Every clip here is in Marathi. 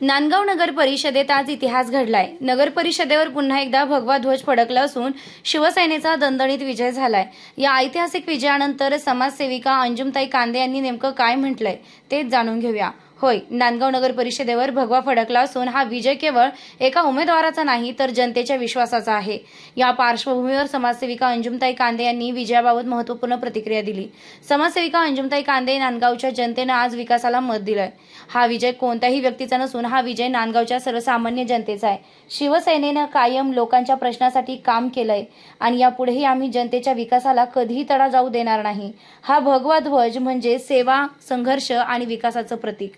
नांदगाव नगर परिषदेत आज इतिहास घडलाय। नगर परिषदेवर पुन्हा एकदा भगवा ध्वज फडकला असून शिवसेनेचा दणदणीत विजय झालाय। या ऐतिहासिक विजयानंतर समाजसेविका अंजुमताई कांदे यांनी नेमकं काय म्हटलंय तेच जाणून घेऊया। होय, नांदगाव नगर परिषदेवर भगवा फडकला असून हा विजय केवळ एका उमेदवाराचा नाही तर जनतेच्या विश्वासाचा आहे। या पार्श्वभूमीवर समाजसेविका अंजुमताई कांदे यांनी विजयाबाबत महत्त्वपूर्ण प्रतिक्रिया दिली। समाजसेविका अंजुमताई कांदे, नांदगावच्या जनतेनं आज विकासाला मत दिलंय। हा विजय कोणत्याही व्यक्तीचा नसून हा विजय नांदगावच्या सर्वसामान्य जनतेचा आहे। शिवसेनेनं कायम लोकांच्या प्रश्नासाठी काम केलंय आणि यापुढेही आम्ही जनतेच्या विकासाला कधीही तडा जाऊ देणार नाही। हा भगवा ध्वज म्हणजे सेवा, संघर्ष आणि विकासाचं प्रतीक।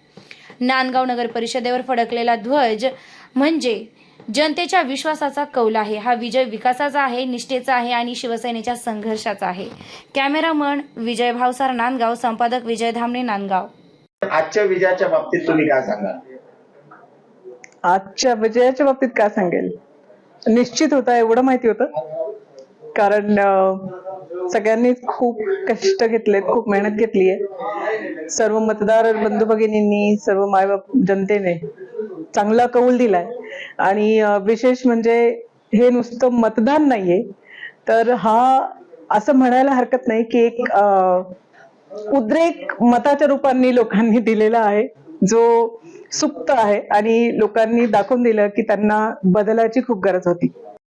नांदगाव नगर परिषदेवर फडकलेला ध्वज म्हणजे जनतेच्या विश्वासाचा कौल आहे। हा विजय विकासाचा आहे, निष्ठेचा आहे आणि शिवसेनेच्या संघर्षाचा आहे। कॅमेरामन विजय भावसार, नांदगाव, संपादक विजय धामणे, नांदगाव। आजच्या विजयाच्या बाबतीत तुम्ही काय सांगाल? आजच्या विजयाच्या बाबतीत काय सांगेल, निश्चित होता एवढं माहिती होतं, कारण सगळ्यांनी खूप कष्ट घेतलेत, खूप मेहनत घेतली आहे। सर्व मतदार बंधू भगिनींनी, सर्व मायबाप जनतेने चांगला कौल दिलाय आणि विशेष म्हणजे हे नुसतं मतदान नाहीये, तर हा असं म्हणायला हरकत नाही की एक उद्रेक मताच्या रूपाने लोकांनी दिलेला आहे, जो सुप्त आहे आणि लोकांनी दाखवून दिलं की त्यांना बदलाची खूप गरज होती।